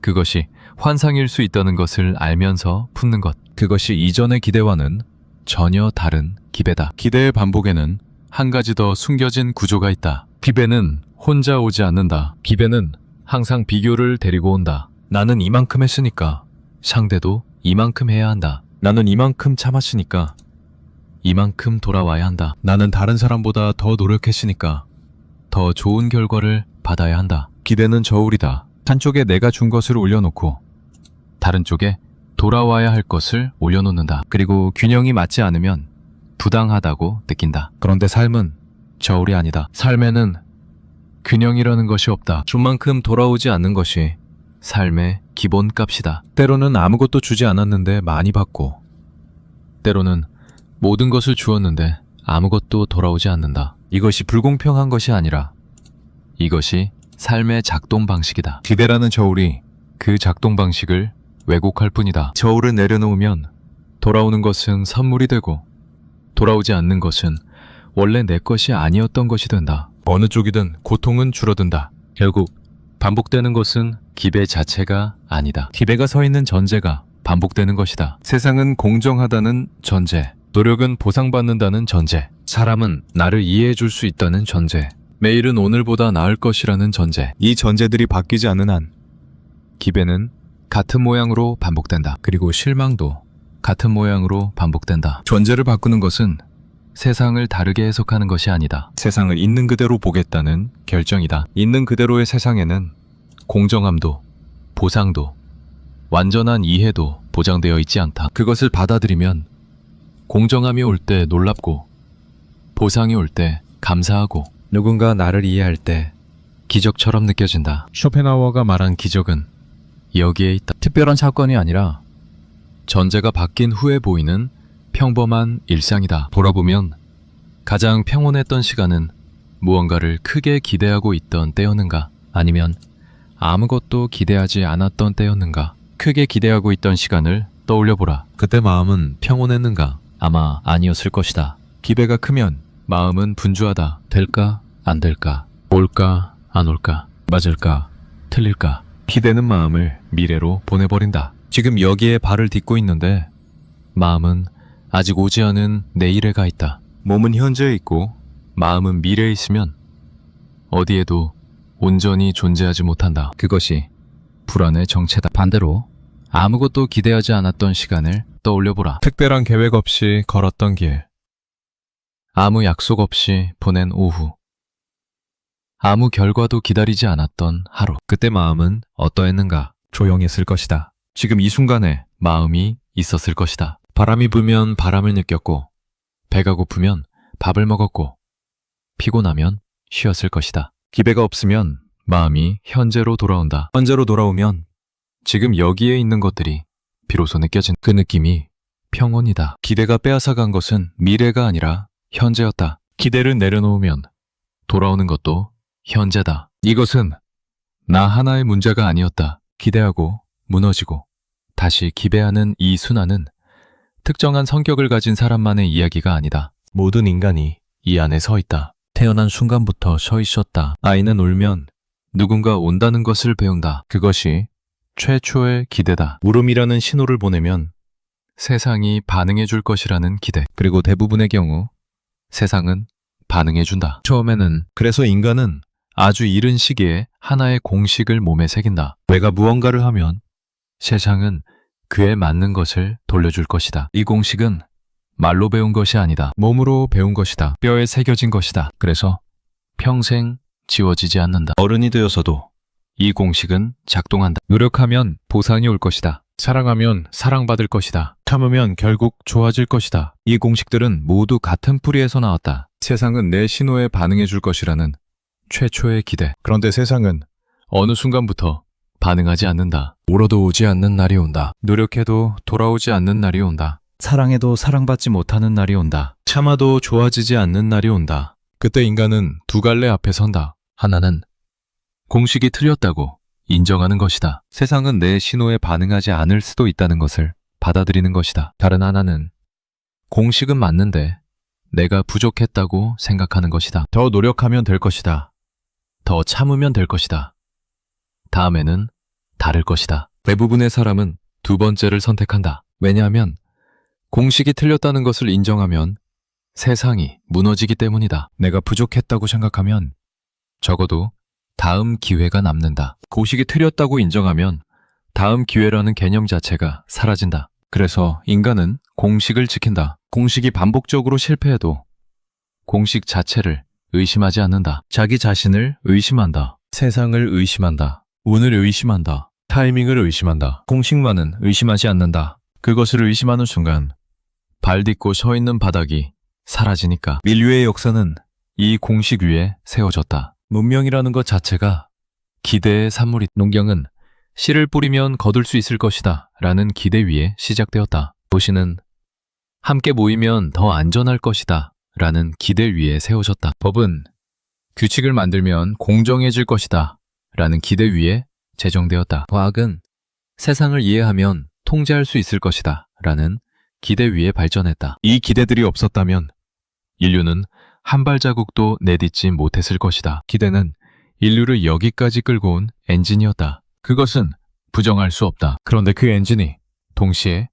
그것이 환상일 수 있다는 것을 알면서 품는 것. 그것이 이전의 기대와는 전혀 다른 기배다. 기대의 반복에는 한 가지 더 숨겨진 구조가 있다. 기배는 혼자 오지 않는다. 기배는 항상 비교를 데리고 온다. 나는 이만큼 했으니까 상대도 이만큼 해야 한다. 나는 이만큼 참았으니까 이만큼 돌아와야 한다. 나는 다른 사람보다 더 노력했으니까 더 좋은 결과를 받아야 한다. 기대는 저울이다. 한쪽에 내가 준 것을 올려놓고 다른 쪽에 돌아와야 할 것을 올려놓는다. 그리고 균형이 맞지 않으면 부당하다고 느낀다. 그런데 삶은 저울이 아니다. 삶에는 균형이라는 것이 없다. 준 만큼 돌아오지 않는 것이 삶의 기본값이다. 때로는 아무것도 주지 않았는데 많이 받고 때로는 모든 것을 주었는데 아무것도 돌아오지 않는다. 이것이 불공평한 것이 아니라 이것이 삶의 작동 방식이다. 기대라는 저울이 그 작동 방식을 왜곡할 뿐이다. 저울을 내려놓으면 돌아오는 것은 선물이 되고 돌아오지 않는 것은 원래 내 것이 아니었던 것이 된다. 어느 쪽이든 고통은 줄어든다. 결국 반복되는 것은 기배 자체가 아니다. 기배가 서 있는 전제가 반복되는 것이다. 세상은 공정하다는 전제, 노력은 보상받는다는 전제, 사람은 나를 이해해 줄 수 있다는 전제, 매일은 오늘보다 나을 것이라는 전제. 이 전제들이 바뀌지 않는 한 기배는 같은 모양으로 반복된다. 그리고 실망도 같은 모양으로 반복된다. 전제를 바꾸는 것은 세상을 다르게 해석하는 것이 아니다. 세상을 있는 그대로 보겠다는 결정이다. 있는 그대로의 세상에는 공정함도 보상도 완전한 이해도 보장되어 있지 않다. 그것을 받아들이면 공정함이 올 때 놀랍고 보상이 올 때 감사하고 누군가 나를 이해할 때 기적처럼 느껴진다. 쇼펜하우어가 말한 기적은 여기에 있다. 특별한 사건이 아니라 전제가 바뀐 후에 보이는 평범한 일상이다. 돌아보면 가장 평온했던 시간은 무언가를 크게 기대하고 있던 때였는가? 아니면 아무것도 기대하지 않았던 때였는가? 크게 기대하고 있던 시간을 떠올려보라. 그때 마음은 평온했는가? 아마 아니었을 것이다. 기대가 크면 마음은 분주하다. 될까? 안 될까? 올까? 안 올까? 맞을까? 틀릴까? 기대는 마음을 미래로 보내버린다. 지금 여기에 발을 딛고 있는데 마음은 아직 오지 않은 내일에 가 있다. 몸은 현재에 있고 마음은 미래에 있으면 어디에도 온전히 존재하지 못한다. 그것이 불안의 정체다. 반대로 아무것도 기대하지 않았던 시간을 떠올려보라. 특별한 계획 없이 걸었던 길. 아무 약속 없이 보낸 오후. 아무 결과도 기다리지 않았던 하루. 그때 마음은 어떠했는가? 조용했을 것이다. 지금 이 순간에 마음이 있었을 것이다. 바람이 불면 바람을 느꼈고, 배가 고프면 밥을 먹었고, 피곤하면 쉬었을 것이다. 기대가 없으면 마음이 현재로 돌아온다. 현재로 돌아오면 지금 여기에 있는 것들이 비로소 느껴진 그 느낌이 평온이다. 기대가 빼앗아간 것은 미래가 아니라 현재였다. 기대를 내려놓으면 돌아오는 것도 현재다. 이것은 나 하나의 문제가 아니었다. 기대하고 무너지고 다시 기대하는 이 순환은 특정한 성격을 가진 사람만의 이야기가 아니다. 모든 인간이 이 안에 서 있다. 태어난 순간부터 서 있었다. 아이는 울면 누군가 온다는 것을 배운다. 그것이 최초의 기대다. 울음이라는 신호를 보내면 세상이 반응해 줄 것이라는 기대. 그리고 대부분의 경우 세상은 반응해 준다. 처음에는. 그래서 인간은 아주 이른 시기에 하나의 공식을 몸에 새긴다. 내가 무언가를 하면 세상은 그에 맞는 것을 돌려줄 것이다. 이 공식은 말로 배운 것이 아니다. 몸으로 배운 것이다. 뼈에 새겨진 것이다. 그래서 평생 지워지지 않는다. 어른이 되어서도 이 공식은 작동한다. 노력하면 보상이 올 것이다. 사랑하면 사랑받을 것이다. 참으면 결국 좋아질 것이다. 이 공식들은 모두 같은 뿌리에서 나왔다. 세상은 내 신호에 반응해 줄 것이라는 최초의 기대. 그런데 세상은 어느 순간부터 반응하지 않는다. 울어도 오지 않는 날이 온다. 노력해도 돌아오지 않는 날이 온다. 사랑해도 사랑받지 못하는 날이 온다. 참아도 좋아지지 않는 날이 온다. 그때 인간은 두 갈래 앞에 선다. 하나는 공식이 틀렸다고 인정하는 것이다. 세상은 내 신호에 반응하지 않을 수도 있다는 것을 받아들이는 것이다. 다른 하나는 공식은 맞는데 내가 부족했다고 생각하는 것이다. 더 노력하면 될 것이다. 더 참으면 될 것이다. 다음에는 다를 것이다. 대부분의 사람은 두 번째를 선택한다. 왜냐하면 공식이 틀렸다는 것을 인정하면 세상이 무너지기 때문이다. 내가 부족했다고 생각하면 적어도 다음 기회가 남는다. 공식이 틀렸다고 인정하면 다음 기회라는 개념 자체가 사라진다. 그래서 인간은 공식을 지킨다. 공식이 반복적으로 실패해도 공식 자체를 의심하지 않는다. 자기 자신을 의심한다. 세상을 의심한다. 운을 의심한다. 타이밍을 의심한다. 공식만은 의심하지 않는다. 그것을 의심하는 순간 발 딛고 서 있는 바닥이 사라지니까. 인류의 역사는 이 공식 위에 세워졌다. 문명이라는 것 자체가 기대의 산물이. 농경은 씨를 뿌리면 거둘 수 있을 것이다 라는 기대 위에 시작되었다. 도시는 함께 모이면 더 안전할 것이다 라는 기대 위에 세워졌다. 법은 규칙을 만들면 공정해질 것이다 라는 기대 위에 제정되었다. 과학은 세상을 이해하면 통제할 수 있을 것이다 라는 기대 위에 발전했다. 이 기대들이 없었다면 인류는 한 발자국도 내딛지 못했을 것이다. 기대는 인류를 여기까지 끌고 온 엔진이었다. 그것은 부정할 수 없다. 그런데 그 엔진이 동시에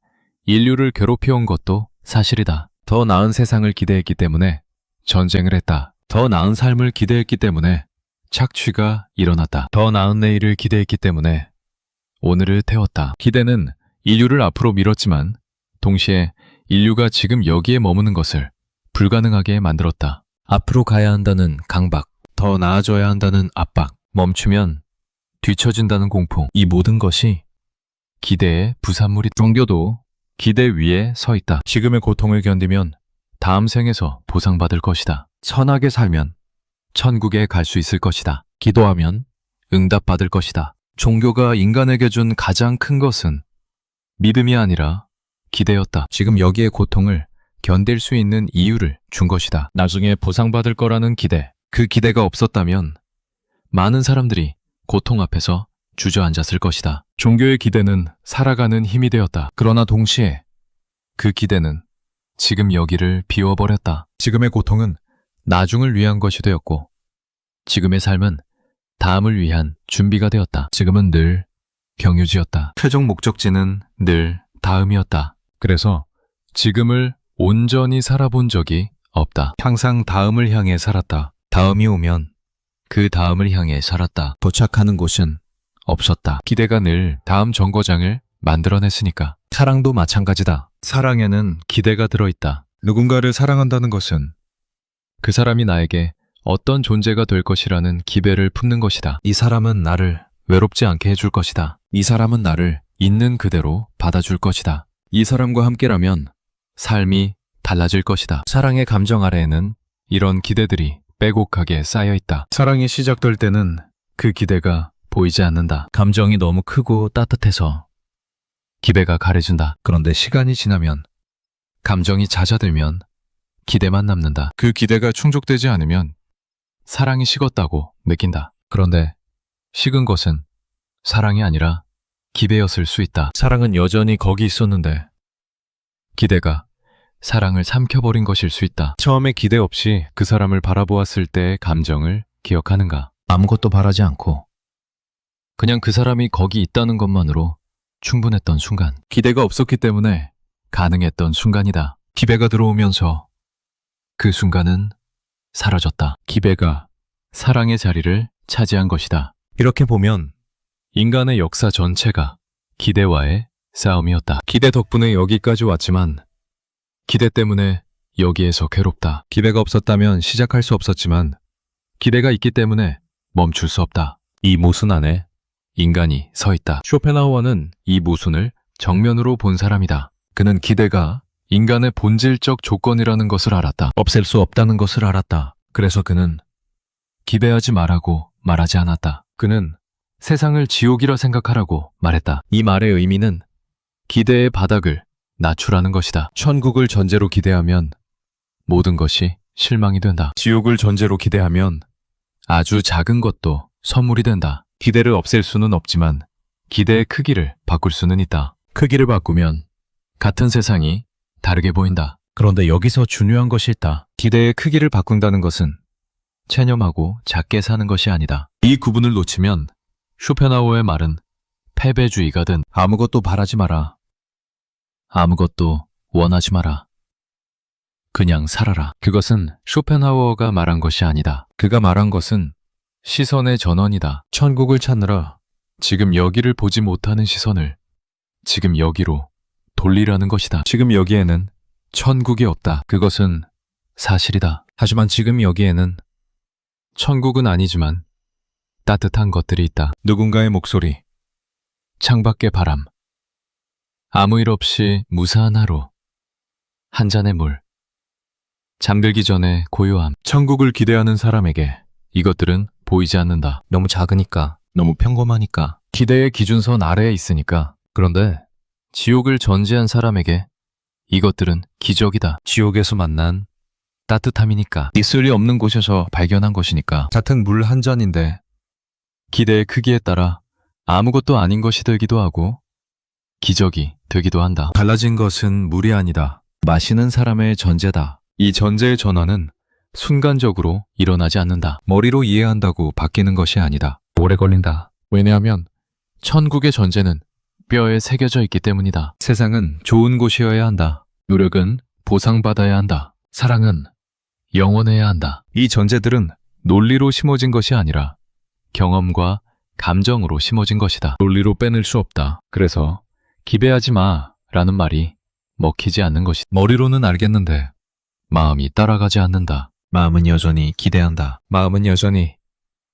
인류를 괴롭혀온 것도 사실이다. 더 나은 세상을 기대했기 때문에 전쟁을 했다. 더 나은 삶을 기대했기 때문에 착취가 일어났다. 더 나은 내일을 기대했기 때문에 오늘을 태웠다. 기대는 인류를 앞으로 밀었지만 동시에 인류가 지금 여기에 머무는 것을 불가능하게 만들었다. 앞으로 가야 한다는 강박, 더 나아져야 한다는 압박, 멈추면 뒤처진다는 공포. 이 모든 것이 기대의 부산물이. 종교도 기대 위에 서 있다. 지금의 고통을 견디면 다음 생에서 보상받을 것이다. 선하게 살면 천국에 갈 수 있을 것이다. 기도하면 응답받을 것이다. 종교가 인간에게 준 가장 큰 것은 믿음이 아니라 기대였다. 지금 여기에 고통을 견딜 수 있는 이유를 준 것이다. 나중에 보상받을 거라는 기대. 그 기대가 없었다면 많은 사람들이 고통 앞에서 주저앉았을 것이다. 종교의 기대는 살아가는 힘이 되었다. 그러나 동시에 그 기대는 지금 여기를 비워버렸다. 지금의 고통은 나중을 위한 것이 되었고 지금의 삶은 다음을 위한 준비가 되었다. 지금은 늘 경유지였다. 최종 목적지는 늘 다음이었다. 그래서 지금을 온전히 살아본 적이 없다. 항상 다음을 향해 살았다. 다음이 오면 그 다음을 향해 살았다. 도착하는 곳은 없었다. 기대가 늘 다음 정거장을 만들어냈으니까. 사랑도 마찬가지다. 사랑에는 기대가 들어있다. 누군가를 사랑한다는 것은 그 사람이 나에게 어떤 존재가 될 것이라는 기대를 품는 것이다. 이 사람은 나를 외롭지 않게 해줄 것이다. 이 사람은 나를 있는 그대로 받아줄 것이다. 이 사람과 함께라면 삶이 달라질 것이다. 사랑의 감정 아래에는 이런 기대들이 빼곡하게 쌓여 있다. 사랑이 시작될 때는 그 기대가 보이지 않는다. 감정이 너무 크고 따뜻해서 기대가 가려진다. 그런데 시간이 지나면, 감정이 잦아들면 기대만 남는다. 그 기대가 충족되지 않으면 사랑이 식었다고 느낀다. 그런데 식은 것은 사랑이 아니라 기대였을 수 있다. 사랑은 여전히 거기 있었는데 기대가 사랑을 삼켜버린 것일 수 있다. 처음에 기대 없이 그 사람을 바라보았을 때의 감정을 기억하는가? 아무것도 바라지 않고 그냥 그 사람이 거기 있다는 것만으로 충분했던 순간. 기대가 없었기 때문에 가능했던 순간이다. 기대가 들어오면서 그 순간은 사라졌다. 기대가 사랑의 자리를 차지한 것이다. 이렇게 보면 인간의 역사 전체가 기대와의 싸움이었다. 기대 덕분에 여기까지 왔지만 기대 때문에 여기에서 괴롭다. 기대가 없었다면 시작할 수 없었지만 기대가 있기 때문에 멈출 수 없다. 이 모순 안에 인간이 서 있다. 쇼펜하우어는 이 모순을 정면으로 본 사람이다. 그는 기대가 인간의 본질적 조건이라는 것을 알았다. 없앨 수 없다는 것을 알았다. 그래서 그는 기대하지 말라고 말하지 않았다. 그는 세상을 지옥이라 생각하라고 말했다. 이 말의 의미는 기대의 바닥을 낮추라는 것이다. 천국을 전제로 기대하면 모든 것이 실망이 된다. 지옥을 전제로 기대하면 아주 작은 것도 선물이 된다. 기대를 없앨 수는 없지만 기대의 크기를 바꿀 수는 있다. 크기를 바꾸면 같은 세상이 다르게 보인다. 그런데 여기서 중요한 것이 있다. 기대의 크기를 바꾼다는 것은 체념하고 작게 사는 것이 아니다. 이 구분을 놓치면 쇼펜하우어의 말은 패배주의가든 아무것도 바라지 마라. 아무것도 원하지 마라. 그냥 살아라. 그것은 쇼펜하우어가 말한 것이 아니다. 그가 말한 것은 시선의 전환이다. 천국을 찾느라 지금 여기를 보지 못하는 시선을 지금 여기로 돌리라는 것이다. 지금 여기에는 천국이 없다. 그것은 사실이다. 하지만 지금 여기에는 천국은 아니지만 따뜻한 것들이 있다. 누군가의 목소리, 창밖의 바람, 아무 일 없이 무사한 하루, 한 잔의 물, 잠들기 전에 고요함. 천국을 기대하는 사람에게 이것들은 보이지 않는다. 너무 작으니까, 너무 평범하니까, 기대의 기준선 아래에 있으니까. 그런데 지옥을 전제한 사람에게 이것들은 기적이다. 지옥에서 만난 따뜻함이니까, 있을 리 없는 곳에서 발견한 것이니까. 같은 물 한 잔인데 기대의 크기에 따라 아무것도 아닌 것이 되기도 하고 기적이 되기도 한다. 달라진 것은 물이 아니다. 마시는 사람의 전제다. 이 전제의 전환은 순간적으로 일어나지 않는다. 머리로 이해한다고 바뀌는 것이 아니다. 오래 걸린다. 왜냐하면 천국의 전제는 뼈에 새겨져 있기 때문이다. 세상은 좋은 곳이어야 한다. 노력은 보상받아야 한다. 사랑은 영원해야 한다. 이 전제들은 논리로 심어진 것이 아니라 경험과 감정으로 심어진 것이다. 논리로 빼낼 수 없다. 그래서 기대하지 마 라는 말이 먹히지 않는 것이다. 머리로는 알겠는데 마음이 따라가지 않는다. 마음은 여전히 기대한다. 마음은 여전히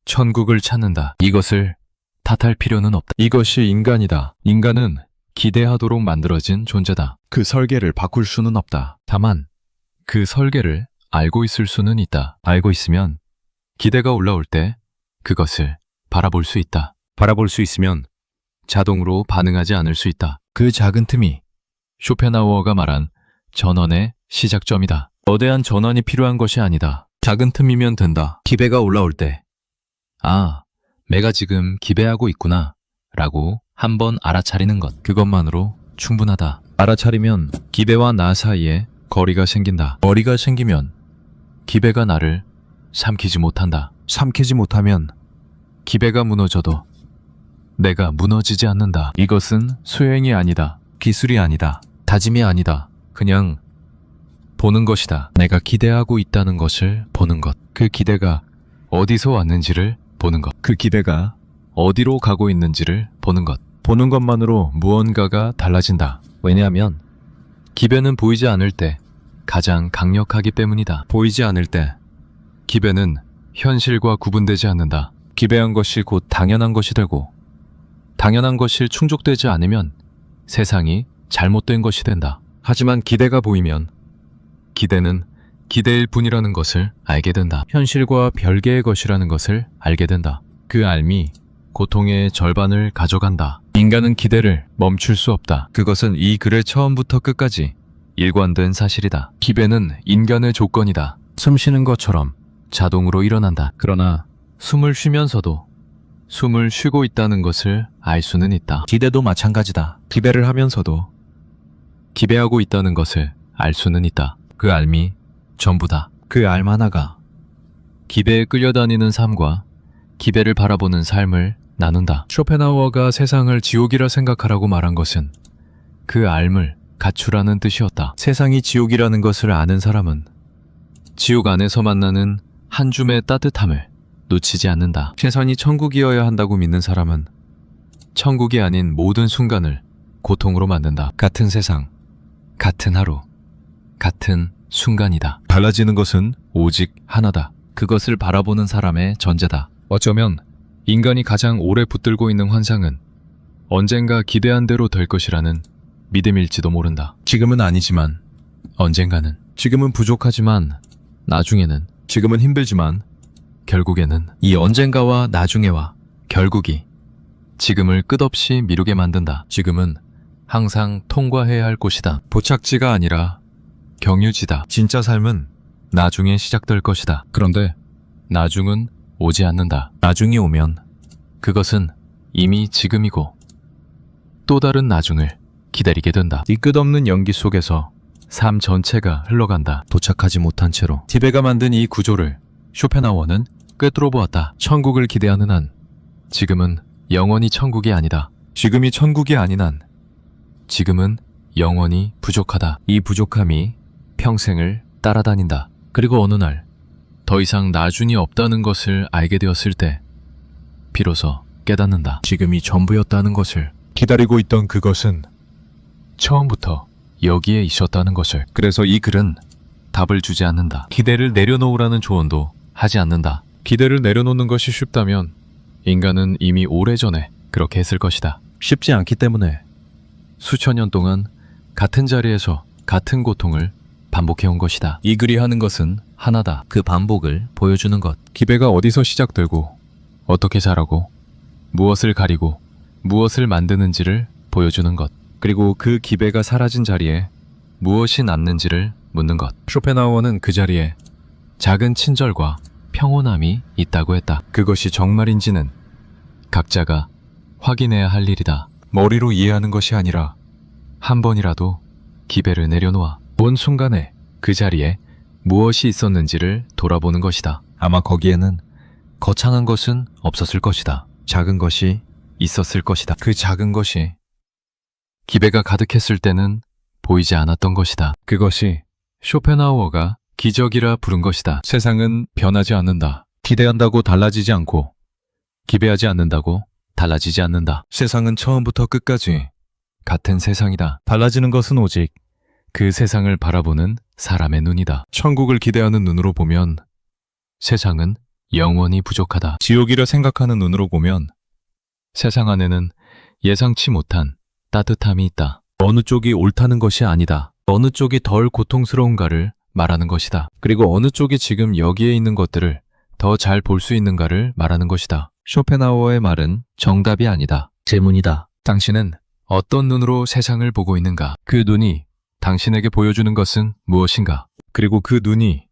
천국을 찾는다. 이것을 탓할 필요는 없다. 이것이 인간이다. 인간은 기대하도록 만들어진 존재다. 그 설계를 바꿀 수는 없다. 다만 그 설계를 알고 있을 수는 있다. 알고 있으면 기대가 올라올 때 그것을 바라볼 수 있다. 바라볼 수 있으면 자동으로 반응하지 않을 수 있다. 그 작은 틈이 쇼펜하우어가 말한 전환의 시작점이다. 거대한 전환이 필요한 것이 아니다. 작은 틈이면 된다. 기대가 올라올 때, 아, 내가 지금 기대하고 있구나 라고 한번 알아차리는 것, 그것만으로 충분하다. 알아차리면 기대와 나 사이에 거리가 생긴다. 거리가 생기면 기대가 나를 삼키지 못한다. 삼키지 못하면 기대가 무너져도 내가 무너지지 않는다. 이것은 수행이 아니다. 기술이 아니다. 다짐이 아니다. 그냥 보는 것이다. 내가 기대하고 있다는 것을 보는 것. 그 기대가 어디서 왔는지를 보는 것. 그 기대가 어디로 가고 있는지를 보는 것. 보는 것만으로 무언가가 달라진다. 왜냐하면 기배는 보이지 않을 때 가장 강력하기 때문이다. 보이지 않을 때 기배는 현실과 구분되지 않는다. 기배한 것이 곧 당연한 것이 되고 당연한 것이 충족되지 않으면 세상이 잘못된 것이 된다. 하지만 기대가 보이면 기대는 기대일 뿐이라는 것을 알게 된다. 현실과 별개의 것이라는 것을 알게 된다. 그 알미 고통의 절반을 가져간다. 인간은 기대를 멈출 수 없다. 그것은 이 글의 처음부터 끝까지 일관된 사실이다. 기배는 인간의 조건이다. 숨 쉬는 것처럼 자동으로 일어난다. 그러나 숨을 쉬면서도 숨을 쉬고 있다는 것을 알 수는 있다. 기대도 마찬가지다. 기배를 하면서도 기배하고 있다는 것을 알 수는 있다. 그 알미 전부다. 그 알 하나가 기배에 끌려다니는 삶과 기배를 바라보는 삶을 나눈다. 쇼펜하우어가 세상을 지옥이라 생각하라고 말한 것은 그 알을 갖추라는 뜻이었다. 세상이 지옥이라는 것을 아는 사람은 지옥 안에서 만나는 한 줌의 따뜻함을 놓치지 않는다. 최선이 천국이어야 한다고 믿는 사람은 천국이 아닌 모든 순간을 고통으로 만든다. 같은 세상, 같은 하루, 같은 순간이다. 달라지는 것은 오직 하나다. 그것을 바라보는 사람의 전제다. 어쩌면 인간이 가장 오래 붙들고 있는 환상은 언젠가 기대한 대로 될 것이라는 믿음일지도 모른다. 지금은 아니지만 언젠가는, 지금은 부족하지만 나중에는, 지금은 힘들지만 결국에는, 이 언젠가와 나중에와 결국이 지금을 끝없이 미루게 만든다. 지금은 항상 통과해야 할 곳이다. 포착지가 아니라 경유지다. 진짜 삶은 나중에 시작될 것이다. 그런데 나중은 오지 않는다. 나중이 오면 그것은 이미 지금이고 또 다른 나중을 기다리게 된다. 이 끝없는 연기 속에서 삶 전체가 흘러간다. 도착하지 못한 채로. 티베가 만든 이 구조를 쇼펜하우어는 꿰뚫어 보았다. 천국을 기대하는 한 지금은 영원히 천국이 아니다. 지금이 천국이 아닌 한 지금은 영원히 부족하다. 이 부족함이 평생을 따라다닌다. 그리고 어느 날 더 이상 나중이 없다는 것을 알게 되었을 때 비로소 깨닫는다. 지금이 전부였다는 것을. 기다리고 있던 그것은 처음부터 여기에 있었다는 것을. 그래서 이 글은 답을 주지 않는다. 기대를 내려놓으라는 조언도 하지 않는다. 기대를 내려놓는 것이 쉽다면 인간은 이미 오래전에 그렇게 했을 것이다. 쉽지 않기 때문에 수천 년 동안 같은 자리에서 같은 고통을 반복해온 것이다. 이 글이 하는 것은 하나다. 그 반복을 보여주는 것. 기배가 어디서 시작되고 어떻게 자라고 무엇을 가리고 무엇을 만드는지를 보여주는 것. 그리고 그 기배가 사라진 자리에 무엇이 남는지를 묻는 것. 쇼펜하우어는 그 자리에 작은 친절과 평온함이 있다고 했다. 그것이 정말인지는 각자가 확인해야 할 일이다. 머리로 이해하는 것이 아니라 한 번이라도 기배를 내려놓아 본 순간에 그 자리에 무엇이 있었는지를 돌아보는 것이다. 아마 거기에는 거창한 것은 없었을 것이다. 작은 것이 있었을 것이다. 그 작은 것이 기배가 가득했을 때는 보이지 않았던 것이다. 그것이 쇼펜하우어가 기적이라 부른 것이다. 세상은 변하지 않는다. 기대한다고 달라지지 않고 기배하지 않는다고 달라지지 않는다. 세상은 처음부터 끝까지 같은 세상이다. 달라지는 것은 오직 그 세상을 바라보는 사람의 눈이다. 천국을 기대하는 눈으로 보면 세상은 영원히 부족하다. 지옥이라 생각하는 눈으로 보면 세상 안에는 예상치 못한 따뜻함이 있다. 어느 쪽이 옳다는 것이 아니다. 어느 쪽이 덜 고통스러운가를 말하는 것이다. 그리고 어느 쪽이 지금 여기에 있는 것들을 더 잘 볼 수 있는가를 말하는 것이다. 쇼펜하우어의 말은 정답이 아니다. 질문이다. 당신은 어떤 눈으로 세상을 보고 있는가? 그 눈이 당신에게 보여주는 것은 무엇인가? 그리고 그 눈이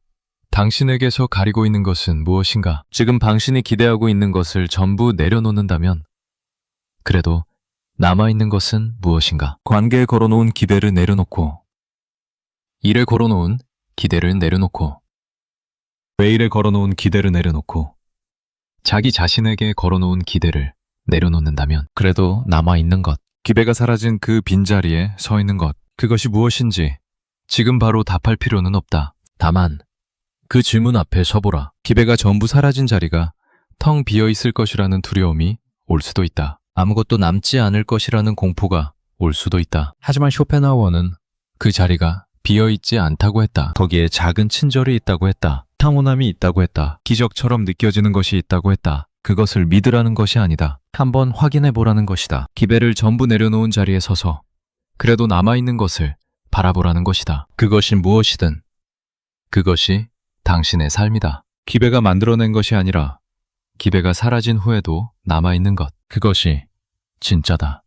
당신에게서 가리고 있는 것은 무엇인가? 지금 당신이 기대하고 있는 것을 전부 내려놓는다면 그래도 남아있는 것은 무엇인가? 관계에 걸어놓은 기대를 내려놓고, 일에 걸어놓은 기대를 내려놓고, 매일에 걸어놓은 기대를 내려놓고, 자기 자신에게 걸어놓은 기대를 내려놓는다면 그래도 남아있는 것, 기배가 사라진 그 빈자리에 서 있는 것, 그것이 무엇인지 지금 바로 답할 필요는 없다. 다만 그 질문 앞에 서보라. 기배가 전부 사라진 자리가 텅 비어 있을 것이라는 두려움이 올 수도 있다. 아무것도 남지 않을 것이라는 공포가 올 수도 있다. 하지만 쇼펜하우어는 그 자리가 비어 있지 않다고 했다. 거기에 작은 친절이 있다고 했다. 평온함이 있다고 했다. 기적처럼 느껴지는 것이 있다고 했다. 그것을 믿으라는 것이 아니다. 한번 확인해 보라는 것이다. 기배를 전부 내려놓은 자리에 서서 그래도 남아있는 것을 바라보라는 것이다. 그것이 무엇이든 그것이 당신의 삶이다. 기배가 만들어낸 것이 아니라 기배가 사라진 후에도 남아있는 것. 그것이 진짜다.